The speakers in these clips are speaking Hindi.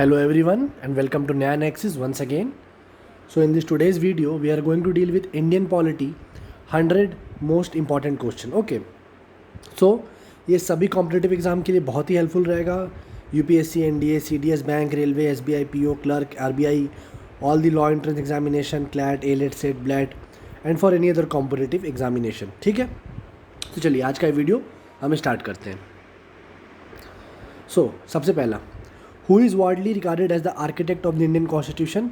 Hello everyone and welcome to Nyan Axis once again. So in this today's video we are going to deal with Indian polity 100 most important question. Okay. So ये सभी कॉम्पिटिटिव एग्जाम के लिए बहुत ही हेल्पफुल रहेगा. UPSC, NDA, CDS, bank, railway, SBI, PO, clerk, RBI, all the law entrance examination, CLAT, AILET, SET, BLAT and for any other competitive examination. ठीक है. तो चलिए आज का वीडियो हम स्टार्ट करते हैं. सो सबसे पहला, who is widely regarded as the architect of the Indian constitution.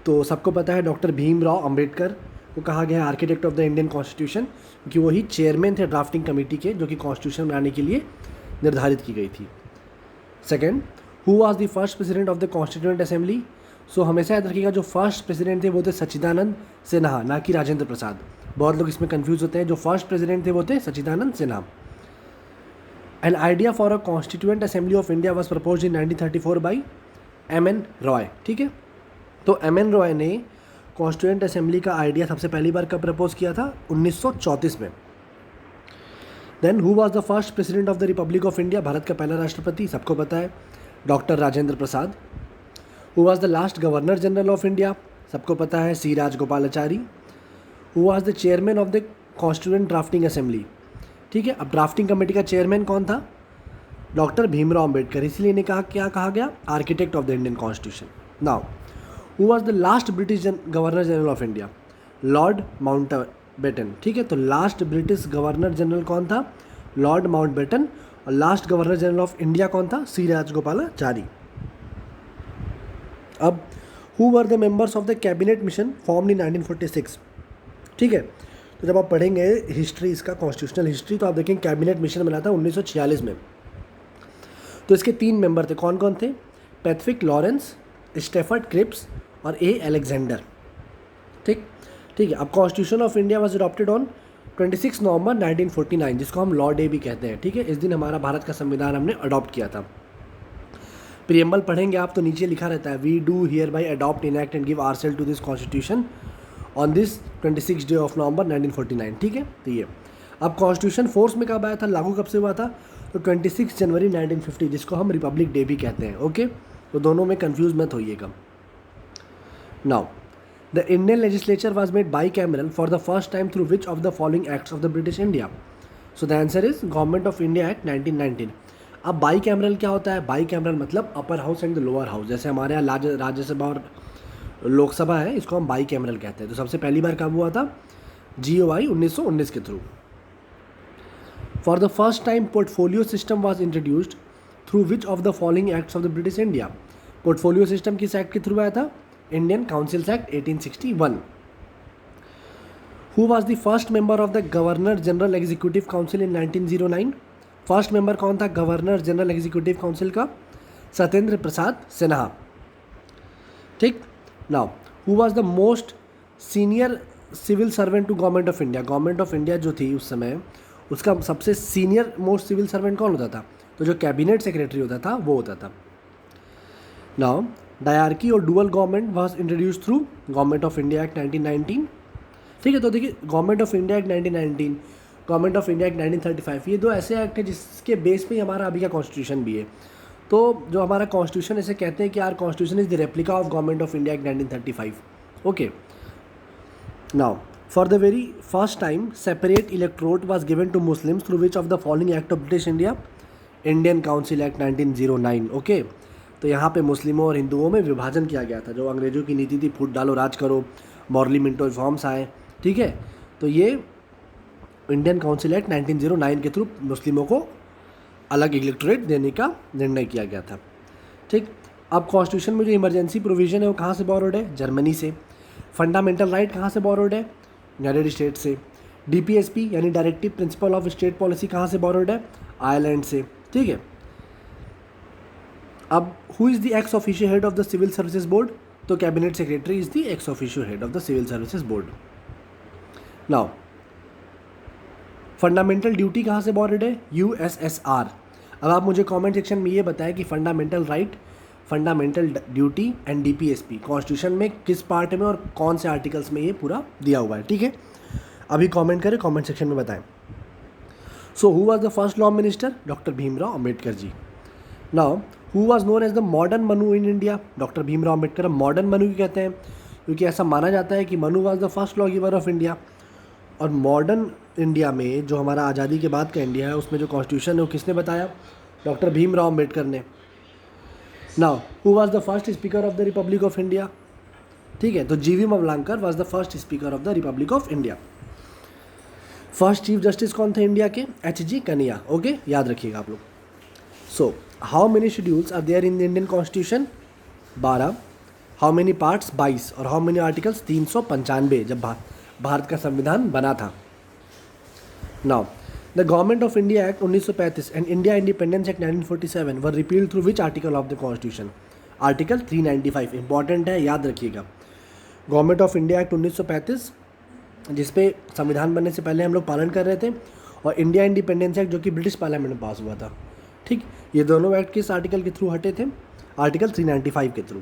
तो सबको पता है डॉक्टर भीमराव अंबेडकर को कहा गया है architect of the Indian constitution, क्योंकि वही चेयरमैन थे ड्राफ्टिंग कमेटी के जो कि कॉन्स्टिट्यूशन बनाने के लिए निर्धारित की गई थी. Second, who was the first president of the constituent assembly. So हमेशा याद रखिएगा जो फर्स्ट प्रेसिडेंट थे वो थे सच्चिदानंद सिन्हा, ना कि राजेंद्र प्रसाद. बहुत लोग इसमें कन्फ्यूज होते हैं. जो फर्स्ट प्रेसिडेंट थे वो थे सच्चिदानंद Sinha. An idea for a constituent assembly of India was proposed in 1934 by M.N. Roy. ठीक है. तो M.N. रॉय ने कॉन्स्टिट्यूएंट असेंबली का आइडिया सबसे पहली बार कब प्रपोज किया था? 1934 में. Then who was the first president of the republic of India. Bharat का पहला राष्ट्रपति सबको पता है doctor Rajendra Prasad. Who was the last governor general of India. सबको पता है C Rajagopalachari. Who was the chairman of the constituent drafting assembly. ठीक है. अब ड्राफ्टिंग कमेटी का चेयरमैन कौन था? डॉक्टर भीमराव अंबेडकर. इसलिए इन्हें क्या कहा गया? Architect of the Indian constitution. Now who was the last British governor general of India. Lord Mountbatten. ठीक है. तो लास्ट ब्रिटिश गवर्नर जनरल कौन था? Lord Mountbatten. और last governor general of India कौन था? सी राजगोपालाचारी. अब who were the members of the cabinet mission formed in 1946. ठीक है. तो जब आप पढ़ेंगे हिस्ट्री, इसका कॉन्स्टिट्यूशनल हिस्ट्री, तो आप देखेंगे कैबिनेट मिशन बना था 1946 में. तो इसके 3 मेंबर थे. कौन कौन थे? पैसिफिक लॉरेंस, स्टेफर्ड क्रिप्स और ए अलेक्जेंडर. ठीक है. अब constitution of India was adopted on 26 नवंबर 1949, जिसको हम लॉ डे भी कहते हैं. ठीक है. इस दिन हमारा भारत का संविधान हमने अडॉप्ट किया था. प्रियम्बल पढ़ेंगे आप तो नीचे लिखा रहता है we do hereby adopt, enact and give ourselves to this constitution on this 26 day of November 1949. ठीक है. तो ये अब कॉन्स्टिट्यूशन फोर्स में कब आया था, लागू कब से हुआ था? तो 26 जनवरी 1950, जिसको हम रिपब्लिक डे भी कहते हैं. ओके. तो दोनों में कंफ्यूज मत होइएगा. Now the Indian legislature was made bicameral for the first time through which of the following acts of the British India. So the answer is government of India act 1919. अब बाई कैमरल क्या होता है? बाई कैमरल मतलब upper house and the lower house. जैसे हमारे यहाँ राज्यसभा और लोकसभा है, इसको हम बाई कैमरल कहते हैं. तो सबसे पहली बार कब हुआ था? GOI 1919 के through. For the first time portfolio system was introduced through which of the following acts of the British India. Portfolio system किस एक्ट के थ्रू आया था? Indian councils act 1861. Who was the first member of the governor general executive council in 1909. First member कौन था गवर्नर जनरल एग्जीक्यूटिव काउंसिल का? सत्येंद्र प्रसाद सिन्हा. ठीक. Now who was the most senior civil servant to government of India. Government of India जो थी उस समय, उसका सबसे सीनियर मोस्ट सिविल सर्वेंट कौन होता था? तो जो कैबिनेट सेक्रेटरी होता था वो होता था. नाउ डायरकी और dual government was introduce through government of India act 1919. ठीक है. तो देखिए government of India act 1919, government of India act 1935, ये दो ऐसे एक्ट हैं जिसके बेस पे ही हमारा अभी का कॉन्स्टिट्यूशन भी है. तो जो हमारा कॉन्स्टिट्यूशन, इसे कहते हैं कि our constitution is the replica of government of India act 1935. Okay. Now for the very first time separate electorate was given to Muslims through which of the following act of British India. Indian council act 1909. Okay. तो यहाँ पे मुस्लिमों और हिंदुओं में विभाजन किया गया था. जो अंग्रेजों की नीति थी फूट डालो राज करो, मॉरली मिंटो रिफॉर्म्स आए. ठीक है. तो ये इंडियन काउंसिल एक्ट 1909 के थ्रू मुस्लिमों को अलग इलेक्टोरेट देने का निर्णय किया गया था. ठीक. अब कॉन्स्टिट्यूशन में जो इमरजेंसी प्रोविजन है वो कहाँ से बोरोड है? जर्मनी से. फंडामेंटल राइट कहाँ से बोरोड है? यूनाइटेड स्टेट से. DPSP यानी directive principle of state policy कहाँ से बोरोड है? आयरलैंड से. ठीक है. अब who is the ex officio head of the civil services board. तो cabinet secretary is the ex officio head of the civil services board. Now fundamental duty कहाँ से बोरोड है? USSR. अब आप मुझे कमेंट सेक्शन में ये बताएं कि fundamental right, fundamental duty and DPSP constitution में किस पार्ट में और कौन से आर्टिकल्स में ये पूरा दिया हुआ है. ठीक है. अभी कमेंट करें, कमेंट सेक्शन में बताएं. So who was the first law minister? Doctor Bhimrao Ambedkar ji. Now who was known as the modern Manu in India? Doctor Bhimrao Ambedkar. Modern Manu क्यों कहते हैं? क्योंकि ऐसा माना जाता है कि Manu was the first law giver of India. और मॉडर्न इंडिया में जो हमारा आज़ादी के बाद का इंडिया है उसमें जो कॉन्स्टिट्यूशन है वो किसने बताया? डॉक्टर भीमराव अम्बेडकर ने। Now who was the first speaker of the republic of India? ठीक है, तो जीवी Mavalankar was the first speaker of the republic of India. First chief justice कौन थे इंडिया के? एच.जी. कनिया। ओके, याद रखिएगा आप लोग। So how many schedules are there in the Indian constitution? 12। How many parts? 22। और हाउ मेनी आर्टिकल्स? 395 जब भारत का संविधान बना था। Now the government of India act 1935 and India independence act 1947 were repealed through which article of the constitution? Article 395। Important है, याद रखिएगा। गवर्नमेंट ऑफ इंडिया एक्ट 1935 जिसपे संविधान बनने से पहले हम लोग पालन कर रहे थे, और इंडिया इंडिपेंडेंस एक्ट जो कि ब्रिटिश पार्लियामेंट में पास हुआ था। ठीक, ये दोनों एक्ट किस आर्टिकल के थ्रू हटे थे? आर्टिकल 395 के through.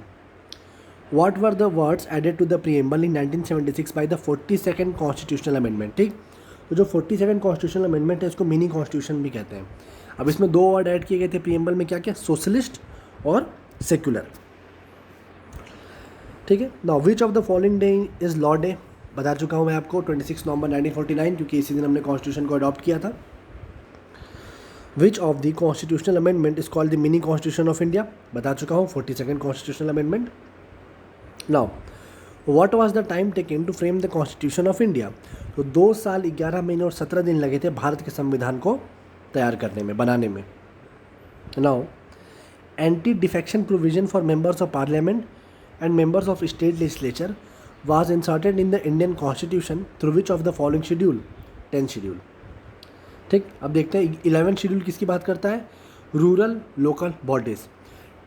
What were the words added to the preamble in 1976 by the 42nd constitutional amendment? ठीक, तो जो 42nd कॉन्स्टिट्यूशनल अमेंडमेंट है इसको मिनी कॉन्स्टिट्यूशन भी कहते हैं। अब इसमें 2 वर्ड ऐड किए गए थे प्रीएम्बल में, क्या क्या? सोशलिस्ट और सेक्युलर। ठीक है, now which of the following day is law day? बता चुका हूँ मैं आपको, 26 नवंबर 1949, क्योंकि इसी दिन हमने कॉन्स्टिट्यूशन को अडॉप्ट किया था। Which of the constitutional amendment is called the mini constitution of India? बता चुका हूँ, 42nd constitutional amendment. Now what was the time taken to frame the constitution of India? तो 2 साल 11 महीने और 17 दिन लगे थे भारत के संविधान को तैयार करने में, बनाने में। Now anti defection provision for members of parliament and members of state legislature was inserted in the Indian Constitution through which of the following schedule? 10th schedule। ठीक, अब देखते हैं 11th शेड्यूल किसकी बात करता है? Rural local bodies.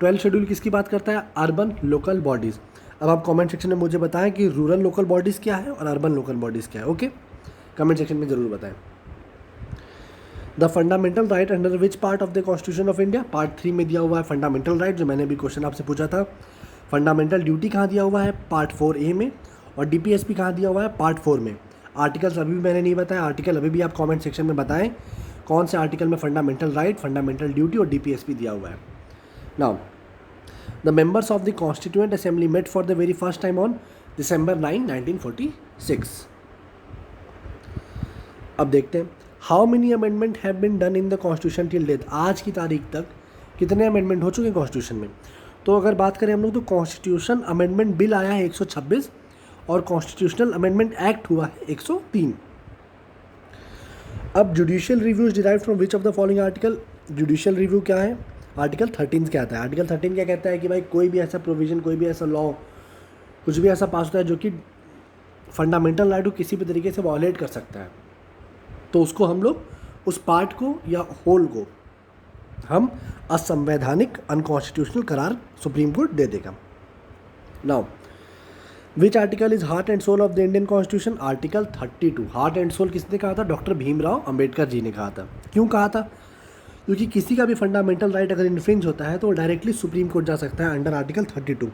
12th schedule किसकी बात करता है? Urban local bodies. अब आप कमेंट सेक्शन में मुझे बताएं कि रूरल लोकल बॉडीज़ क्या है और अर्बन लोकल बॉडीज़ क्या है। ओके, कमेंट सेक्शन में ज़रूर बताएं। The fundamental right under which part of the constitution of India? Part 3 में दिया हुआ है फंडामेंटल राइट, जो मैंने भी क्वेश्चन आपसे पूछा था। फंडामेंटल ड्यूटी कहाँ दिया हुआ है? पार्ट 4A में। और DPSP कहाँ दिया हुआ है? पार्ट 4 में। आर्टिकल्स अभी भी मैंने नहीं बताया, आर्टिकल अभी भी आप कमेंट सेक्शन में बताएं कौन से आर्टिकल में फंडामेंटल राइट, फंडामेंटल ड्यूटी और DPSP दिया हुआ है। Now the members of the constituent assembly met for the very first time on December 9, 1946। अब देखते हैं how many amendment have been done in the constitution till date? आज की तारीख तक कितने अमेंडमेंट हो चुके हैं कॉन्स्टिट्यूशन में? तो अगर बात करें हम लोग तो कॉन्स्टिट्यूशन अमेंडमेंट बिल आया है 126 और कॉन्स्टिट्यूशनल अमेंडमेंट एक्ट हुआ है 103। अब judicial review is derived from which of the following article? Judicial review क्या है? आर्टिकल 13 क्या आता है? आर्टिकल 13 क्या कहता है कि भाई कोई भी ऐसा प्रोविजन, कोई भी ऐसा लॉ, कुछ भी ऐसा पास होता है जो कि फंडामेंटल राइट को किसी भी तरीके से वायलेट कर सकता है, तो उसको हम लोग उस पार्ट को या होल को हम असंवैधानिक, अनकॉन्स्टिट्यूशनल करार सुप्रीम कोर्ट दे देगा। Now which article is heart and soul of the Indian constitution? Article 32। Heart and soul किसने कहा था? डॉक्टर भीमराव अंबेडकर जी ने कहा था। क्यों कहा था? क्योंकि किसी का भी फंडामेंटल राइट अगर इन्फ्रिंज होता है तो वो डायरेक्टली सुप्रीम कोर्ट जा सकता है अंडर आर्टिकल 32,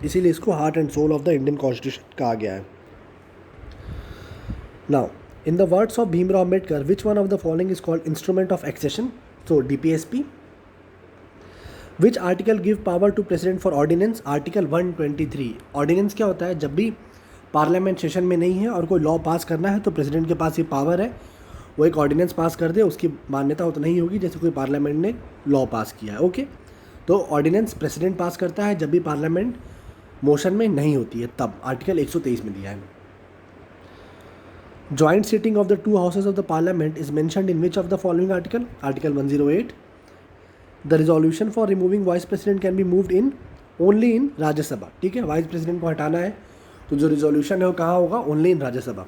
इसीलिए इसको heart and soul of the Indian constitution कहा गया है। Now in the words of Bhimrao Ambedkar, which one of the following is called instrument of accession? So DPSP. Which article give power to president for ordinance? Article 123। Ordinance क्या होता है? जब भी पार्लियामेंट सेशन में नहीं है और कोई लॉ पास करना है तो प्रेसिडेंट के पास ये पावर है, वो एक ऑर्डिनेंस पास कर दे, उसकी मान्यता उतना ही होगी जैसे कोई पार्लियामेंट ने लॉ पास किया है। ओके, तो ऑर्डिनेंस प्रेसिडेंट पास करता है जब भी पार्लियामेंट मोशन में नहीं होती है, तब आर्टिकल 123 में दिया है। Joint sitting of the two houses of the parliament is mentioned in which of the following article? Article 108। The resolution for removing vice president can be moved in only in Rajya Sabha। ठीक है, वाइस प्रेसिडेंट को हटाना है तो जो रिजोल्यूशन है वो कहाँ होगा? ओनली इन राज्य सभा।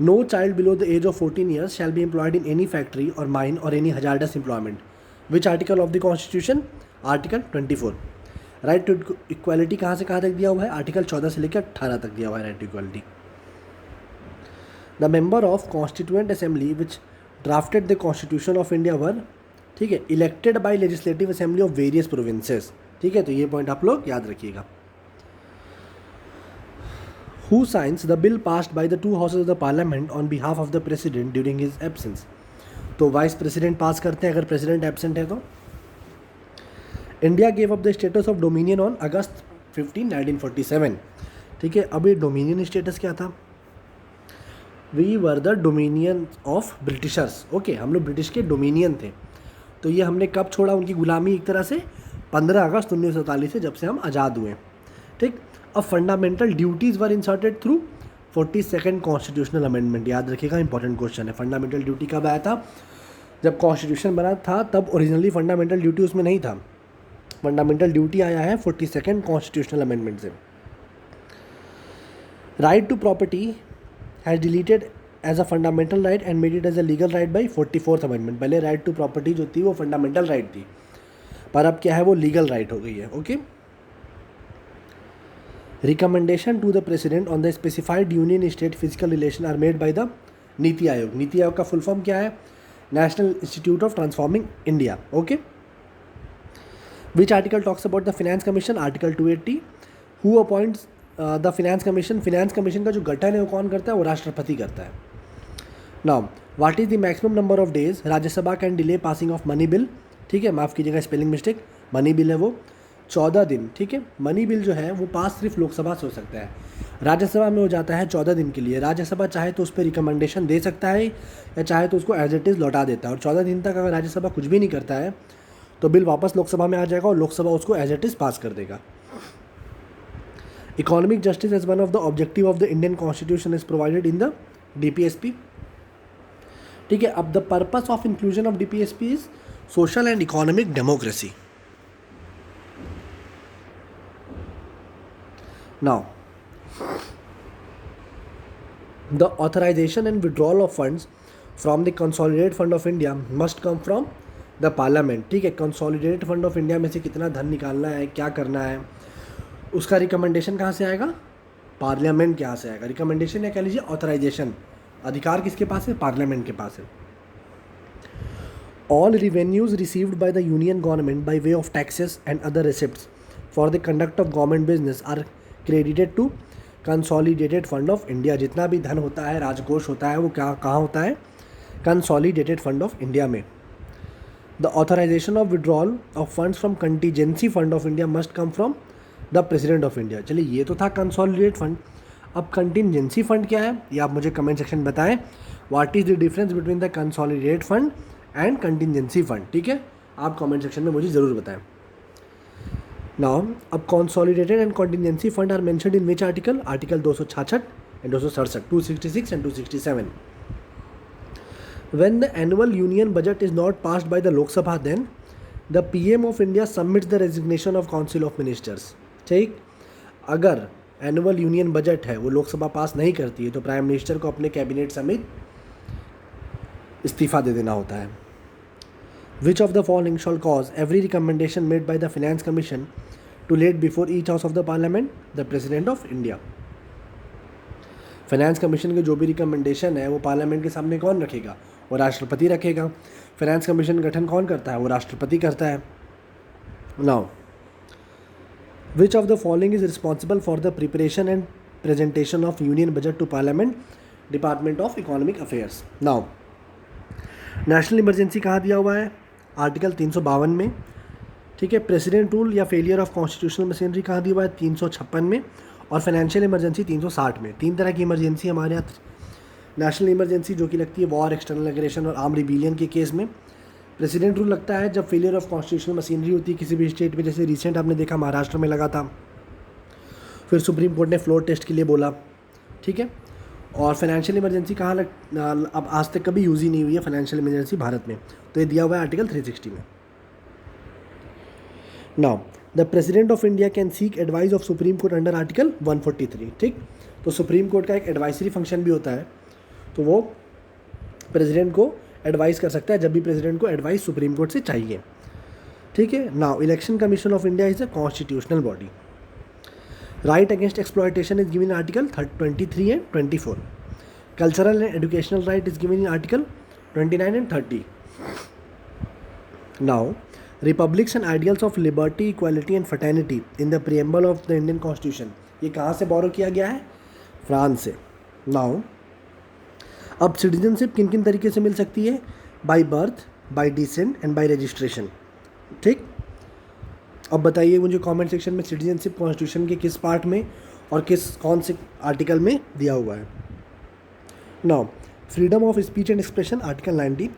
No child below the age of 14 years shall be employed in any factory or mine or any hazardous employment। Which article of the constitution? Article 24। Right to equality कहाँ से कहाँ तक दिया हुआ है? आर्टिकल 14 से लेकर 18 तक दिया हुआ है right to equality. The member of constituent assembly which drafted the constitution of India were, ठीक है, elected by legislative assembly of various provinces. ठीक है, तो ये पॉइंट आप लोग याद रखिएगा। Who signs the bill passed by the two houses of the parliament on behalf of the president during his absence? तो वाइस प्रेसिडेंट पास करते हैं अगर प्रेसिडेंट एब्सेंट है तो। India gave up the status of dominion on August 15, 1947। ठीक है, अब ये डोमिनियन स्टेटस क्या था? We were the dominion of Britishers. Okay, हम लोग ब्रिटिश के डोमिनियन थे। तो ये हमने कब छोड़ा उनकी गुलामी? एक तरह से 15 अगस्त 1947 से, जब से हम आज़ाद हुए। ठीक, अब fundamental duties were inserted through 42nd constitutional amendment. याद रखिएगा, इंपॉर्टेंट क्वेश्चन है। फंडामेंटल ड्यूटी कब आया था? जब कॉन्स्टिट्यूशन बना था तब ओरिजिनली फंडामेंटल ड्यूटी उसमें नहीं था। फंडामेंटल ड्यूटी आया है 42nd कॉन्स्टिट्यूशनल अमेंडमेंट से। Right to property has deleted as a fundamental right and made it as a legal right by 44th amendment. पहले राइट टू प्रॉपर्टी जो थी वो फंडामेंटल राइट थी, पर अब क्या है, वो लीगल राइट हो गई है। Okay. Recommendation to the president on the specified union state physical relation are made by the Niti Aayog. Niti Aayog का फुल फॉर्म क्या है? National institute of transforming India. Okay. Which article talks about the finance commission? Article 280। Who appoints the finance commission? Finance commission का जो गठन है वो कौन करता है? वो राष्ट्रपति करता है। Now what is the maximum number of days Rajya Sabha can delay passing of money bill? ठीक है, माफ़ कीजिएगा स्पेलिंग मिस्टेक, मनी बिल है वो 14 दिन। ठीक है, मनी बिल जो है वो पास सिर्फ लोकसभा से हो सकता है, राज्यसभा में हो जाता है 14 दिन के लिए। राज्यसभा चाहे तो उस पर रिकमेंडेशन दे सकता है या चाहे तो उसको एज इट इज़ लौटा देता है, और 14 दिन तक अगर राज्यसभा कुछ भी नहीं करता है तो बिल वापस लोकसभा में आ जाएगा और लोकसभा उसको एज इट इज़ पास कर देगा। Economic justice as one of the objective of the Indian constitution is provided in the DPSP। ठीक है, अब the purpose of inclusion of DPSP is social and economic democracy. Now the authorization and withdrawal of funds from the consolidated fund of India must come from the parliament. ठीक है, कंसोलिडेटेड फंड ऑफ इंडिया में से कितना धन निकालना है, क्या करना है, उसका रिकमेंडेशन कहाँ से आएगा? पार्लियामेंट के यहाँ से आएगा। रिकमेंडेशन या कह लीजिए ऑथराइजेशन, अधिकार किसके पास है? पार्लियामेंट के पास है। All revenues received by the union government by way of taxes and other receipts for the conduct of government business are credited to consolidated fund of India. जितना भी धन होता है, राजकोष होता है, वो क्या कहाँ होता है? कंसोलिडेटेड फंड ऑफ इंडिया में। The authorization of withdrawal of funds from contingency fund of India must come from the president of India. चलिए, ये तो था कंसोलिडेटेड फंड। अब कंटीजेंसी फंड क्या है, ये आप मुझे कमेंट सेक्शन में बताएं। What is the difference between the consolidated fund and contingency fund? ठीक है, आप कमेंट सेक्शन में मुझे ज़रूर बताएं। नाउ अब consolidated and contingency fund are mentioned in which article? Article 266 and 267, 266 and 267। When the annual union budget is not passed by the Lok Sabha, then the PM of India submits the resignation of Council of Ministers। ठीक, अगर एनुअल यूनियन बजट है वो लोकसभा पास नहीं करती है तो प्राइम मिनिस्टर को अपने कैबिनेट समेत इस्तीफा दे देना होता है। Which of the following shall cause every recommendation made by the finance commission to laid before each house of the parliament? The president of India. Finance commission के जो भी रिकमेंडेशन है वो पार्लियामेंट के सामने कौन रखेगा? वो राष्ट्रपति रखेगा। फाइनेंस कमीशन गठन कौन करता है? वो राष्ट्रपति करता है। Now which of the following is responsible for the preparation and presentation of union budget to parliament? Department of economic affairs. Now national emergency कहाँ दिया हुआ है? आर्टिकल 352 में। ठीक है, प्रेसिडेंट रूल या फेलियर ऑफ कॉन्स्टिट्यूशनल मशीनरी कहाँ दिया हुआ है? 356 में। और फाइनेंशियल इमरजेंसी 360 में। तीन तरह की इमरजेंसी हमारे यहाँ। नेशनल इमरजेंसी जो कि लगती है वॉर, एक्सटर्नल एग्रेशन और आर्म रिबेलियन के केस में। प्रेसिडेंट रूल लगता है जब फेलियर ऑफ कॉन्स्टिट्यूशनल मशीनरी होती है किसी भी स्टेट में, जैसे रिसेंट आपने देखा महाराष्ट्र में लगा था, फिर सुप्रीम कोर्ट ने फ्लोर टेस्ट के लिए बोला। ठीक है, और फाइनेंशियल इमरजेंसी कहाँ अब आज तक कभी यूज़ ही नहीं हुई है फाइनेंशियल इमरजेंसी भारत में, तो ये दिया हुआ है आर्टिकल 360 में। Now the president of India can seek advice of supreme court under article 143। ठीक, तो सुप्रीम कोर्ट का एक एडवाइसरी फंक्शन भी होता है, तो वो प्रेसिडेंट को एडवाइस कर सकता है जब भी प्रेसिडेंट को एडवाइस सुप्रीम कोर्ट से चाहिए। ठीक है, now election commission of India is a constitutional body. Right against exploitation is given in article 23 and 24। Cultural and educational right is given in article 29 and 30। Now republics and ideals of liberty, equality and fraternity in the preamble of the Indian constitution, ये कहाँ से बोरो किया गया है? फ्रांस से। नाउ अब सिटीजनशिप किन किन तरीके से मिल सकती है? By birth, by descent and by registration. ठीक, अब बताइए मुझे कमेंट सेक्शन में सिटीजनशिप कॉन्स्टिट्यूशन के किस पार्ट में और कौन से आर्टिकल में दिया हुआ है। Now freedom of speech and expression article 90,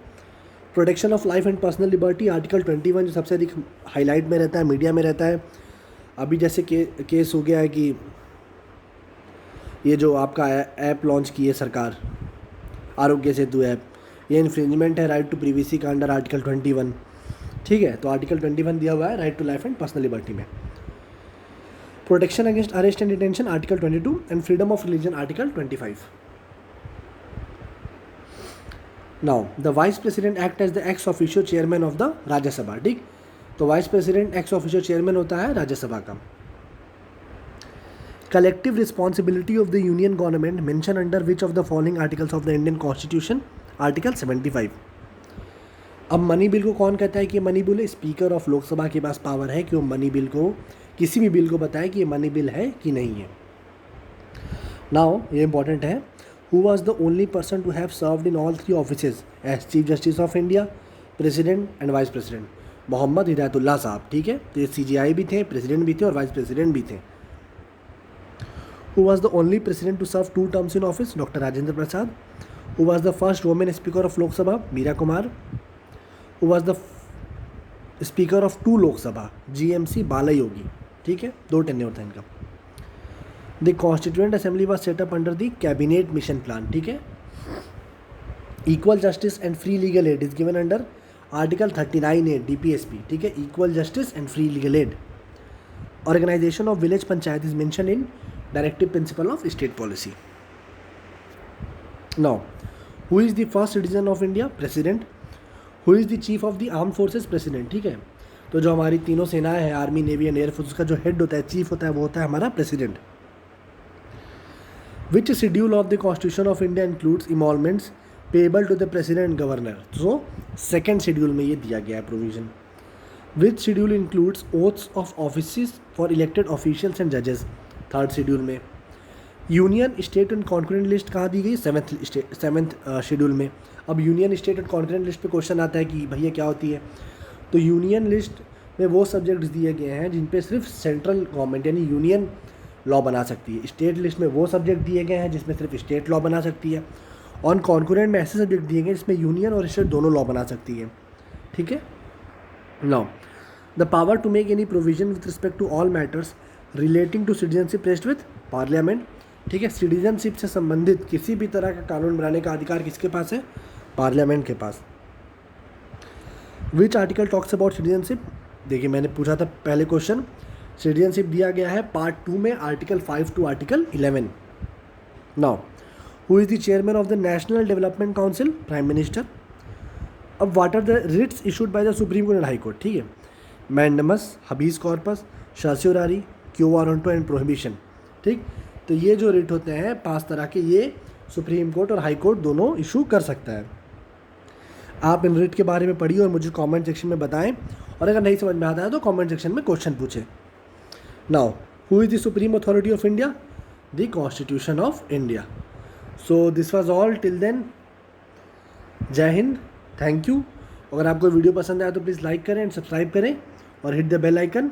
protection of life and personal liberty article 21 जो सबसे अधिक हाईलाइट में रहता है, मीडिया में रहता है। अभी जैसे केस हो गया है कि ये जो आपका ऐप लॉन्च की है सरकार, आरोग्य सेतु ऐप, ये इन्फ्रिंजमेंट है राइट टू प्रिवेसी का अंडर आर्टिकल 21। ठीक है, तो आर्टिकल 21 दिया हुआ है right to life and personal liberty में। Protection against arrest and detention article 22 and freedom of religion article 25। Now the vice president act as the ex officio chairman of the Rajya Sabha. ठीक, तो vice president ex officio chairman होता है राज्यसभा का। Collective responsibility of the union government mention under which of the following articles of the Indian constitution article 75। अब मनी बिल को कौन कहता है कि मनी बिल है? स्पीकर ऑफ लोकसभा के पास पावर है कि वो मनी बिल को, किसी भी बिल को बताए कि ये मनी बिल है कि नहीं है। नाउ ये इंपॉर्टेंट है, who was the only person to have served in all 3 offices as chief justice of India, president and vice president? Mohammad Hidayatullah साहब। ठीक है, तो ये CGI भी थे, प्रेसिडेंट भी थे और वाइस प्रेसिडेंट भी थे। Who was the only president to serve 2 terms in office? Dr. Rajendra Prasad. Who was the first woman speaker of Lok Sabha? Meera Kumar. Who was the speaker of 2 Lok Sabha? GMC Balayogi. ठीक है, 2 टेन्योर था इनका। The Constituent Assembly was set up under the Cabinet Mission Plan. ठीक है, Equal Justice and Free Legal Aid is given under Article 39A DPSP. ठीक है, Equal Justice and Free Legal Aid. Organization of Village Panchayat is mentioned in Directive Principle of State Policy. Now, who is the first citizen of India? President. Who is the chief of the armed forces? President. ठीक है, तो जो हमारी तीनों सेनाएं हैं, आर्मी, नेवी एंड एयरफोर्स, का जो हेड होता है, चीफ होता है, वो होता है हमारा president. Which schedule of the Constitution of India includes emoluments payable to the president and governor? So second schedule में ये दिया गया है provision. Which schedule includes oaths of offices for elected officials and judges? Third schedule में। Union state and concurrent list कहाँ दी गई? सेवन्थ शेड्यूल में। अब union state and concurrent list पे क्वेश्चन आता है कि भैया क्या होती है, तो यूनियन लिस्ट में वो सब्जेक्ट्स दिए गए हैं जिन पे सिर्फ सेंट्रल गवर्नमेंट यानी यूनियन लॉ बना सकती है। स्टेट लिस्ट में वो सब्जेक्ट दिए गए हैं जिसमें सिर्फ स्टेट लॉ बना सकती है, और कॉन्करेंट में ऐसे सब्जेक्ट दिए गए जिसमें यूनियन और स्टेट दोनों लॉ बना सकती है। ठीक है, now the power to make any provision with respect to all matters relating to citizenship rest with parliament. ठीक है, सिटीजनशिप से संबंधित किसी भी तरह का कानून बनाने का अधिकार किसके पास है? पार्लियामेंट के पास। Which article talks about citizenship? देखिए मैंने पूछा था पहले क्वेश्चन, सिटीजनशिप दिया गया है पार्ट 2 में article 5 to article 11। Now who is the chairman of the national development council? Prime minister. अब what are the writs issued by the supreme court and high court? ठीक है, mandamus, habeas corpus, certiorari, quo warranto and prohibition. ठीक, तो ये जो रिट होते हैं 5 तरह के, ये सुप्रीम कोर्ट और हाई कोर्ट दोनों इशू कर सकता है। आप इन रिट के बारे में पढ़िए और मुझे कमेंट सेक्शन में बताएं, और अगर नहीं समझ में आता है तो कमेंट सेक्शन में क्वेश्चन पूछें। Now who is the supreme authority of India? The constitution of India. So this was all till then. जय हिंद, थैंक यू। अगर आपको वीडियो पसंद आया तो प्लीज़ लाइक करें एंड सब्सक्राइब करें और हिट द बेल आइकन